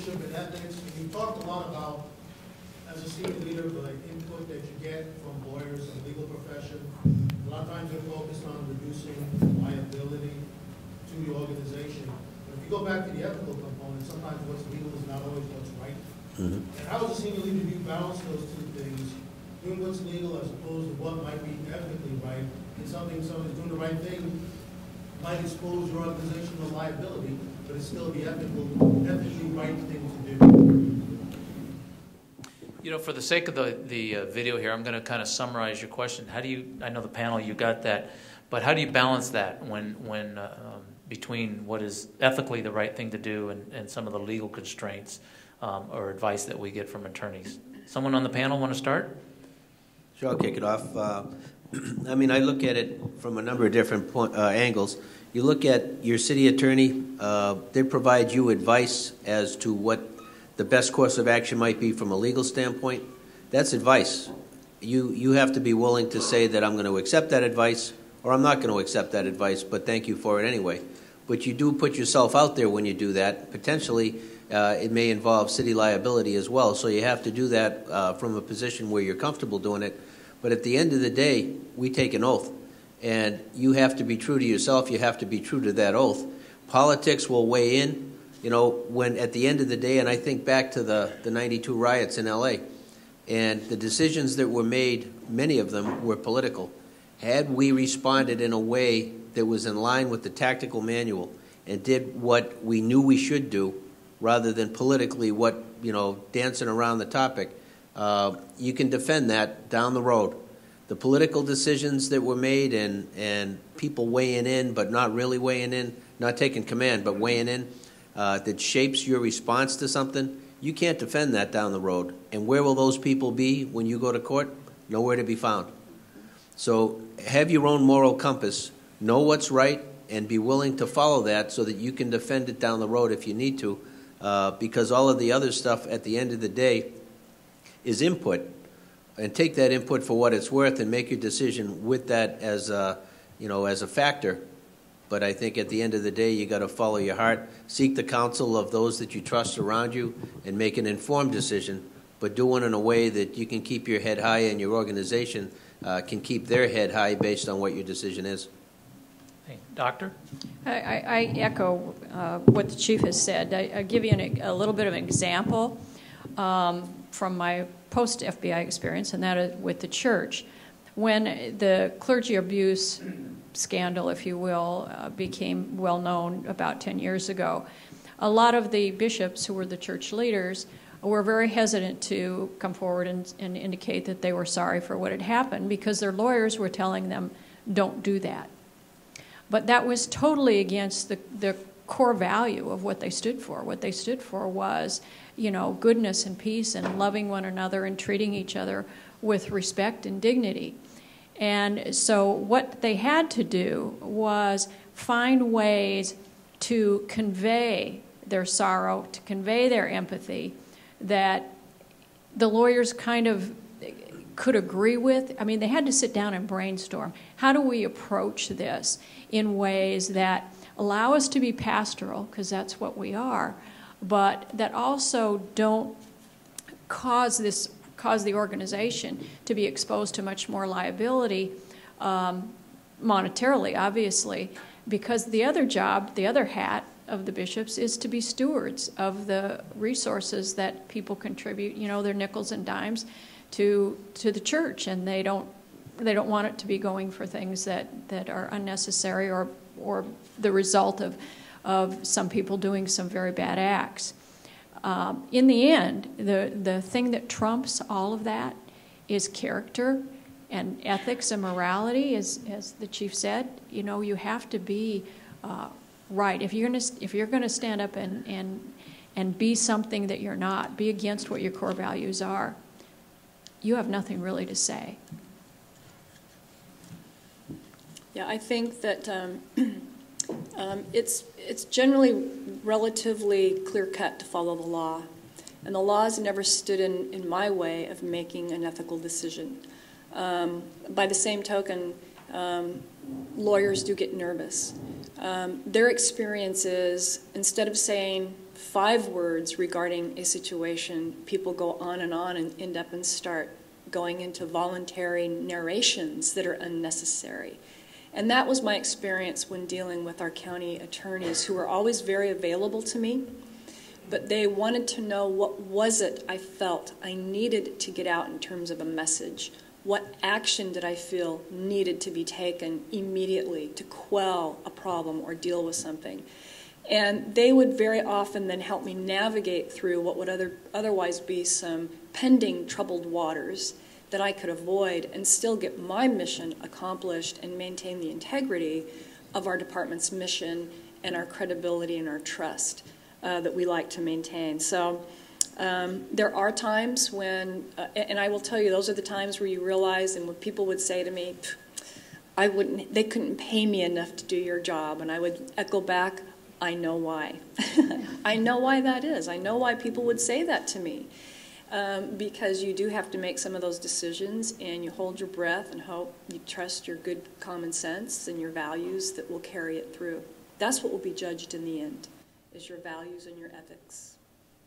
leadership and ethics. And you talked a lot about, as a senior leader, the input that you get from lawyers and the legal profession. A lot of times they're focused on reducing liability to the organization. But if you go back to the ethical component, sometimes what's legal is not always what's right. And how, as a senior leader, do you balance those two things, doing what's legal as opposed to what might be ethically right, and somebody's doing the right thing might expose your organization to liability, but it's still the ethically right thing to do? You know, for the sake of the video here, I'm going to kind of summarize your question. How do you, I know the panel, you got that, but how do you balance that when between what is ethically the right thing to do and some of the legal constraints or advice that we get from attorneys? Someone on the panel want to start? Sure, I'll kick it off. I mean, I look at it from a number of different angles. You look at your city attorney, they provide you advice as to what the best course of action might be from a legal standpoint. That's advice. You have to be willing to say that I'm going to accept that advice or I'm not going to accept that advice, but thank you for it anyway. But you do put yourself out there when you do that. Potentially, it may involve city liability as well, so you have to do that from a position where you're comfortable doing it. But at the end of the day, we take an oath, and you have to be true to yourself. You have to be true to that oath. Politics will weigh in. You know, when at the end of the day, and I think back to the 92 riots in L.A., and the decisions that were made, many of them were political. Had we responded in a way that was in line with the tactical manual and did what we knew we should do rather than politically what, you know, dancing around the topic, you can defend that down the road. The political decisions that were made and people weighing in but not really weighing in, not taking command but weighing in, that shapes your response to something, you can't defend that down the road. And where will those people be when you go to court? Nowhere to be found. So have your own moral compass, know what's right, and be willing to follow that so that you can defend it down the road if you need to, because all of the other stuff at the end of the day is input. And take that input for what it's worth and make your decision with that as a, you know, as a factor. But I think at the end of the day, you got to follow your heart, seek the counsel of those that you trust around you, and make an informed decision, but do it in a way that you can keep your head high and your organization can keep their head high based on what your decision is. Hey, Doctor? I echo what the Chief has said. I'll give you a little bit of an example from my post-FBI experience, and that is with the church. When the clergy abuse scandal, if you will, became well known about 10 years ago, a lot of the bishops who were the church leaders were very hesitant to come forward and indicate that they were sorry for what had happened because their lawyers were telling them, don't do that. But that was totally against the core value of what they stood for. What they stood for was, you know, goodness and peace and loving one another and treating each other with respect and dignity. And so what they had to do was find ways to convey their sorrow, to convey their empathy that the lawyers kind of could agree with. I mean, they had to sit down and brainstorm. How do we approach this in ways that allow us to be pastoral, because that's what we are, but that also don't cause the organization to be exposed to much more liability monetarily, obviously, because the other job, the other hat of the bishops is to be stewards of the resources that people contribute, you know, their nickels and dimes to the church, and they don't want it to be going for things that are unnecessary or the result of some people doing some very bad acts. In the end, the thing that trumps all of that is character and ethics and morality, as the Chief said. You know, you have to be right. If you're gonna stand up and be something that you're not, be against what your core values are, you have nothing really to say. Yeah, I think that it's generally relatively clear-cut to follow the law, and the law has never stood in my way of making an ethical decision. By the same token, lawyers do get nervous. Their experience is, instead of saying, 5 words regarding a situation, people go on and end up and start going into voluntary narrations that are unnecessary. And that was my experience when dealing with our county attorneys, who were always very available to me, but they wanted to know what was it I felt I needed to get out in terms of a message. What action did I feel needed to be taken immediately to quell a problem or deal with something? And they would very often then help me navigate through what would otherwise be some pending troubled waters that I could avoid and still get my mission accomplished and maintain the integrity of our department's mission and our credibility and our trust that we like to maintain. So there are times when, and I will tell you, those are the times where you realize, and when people would say to me, they couldn't pay me enough to do your job, and I would echo back, I know why. I know why that is. I know why people would say that to me. Because you do have to make some of those decisions, and you hold your breath and hope, you trust your good common sense and your values that will carry it through. That's what will be judged in the end, is your values and your ethics.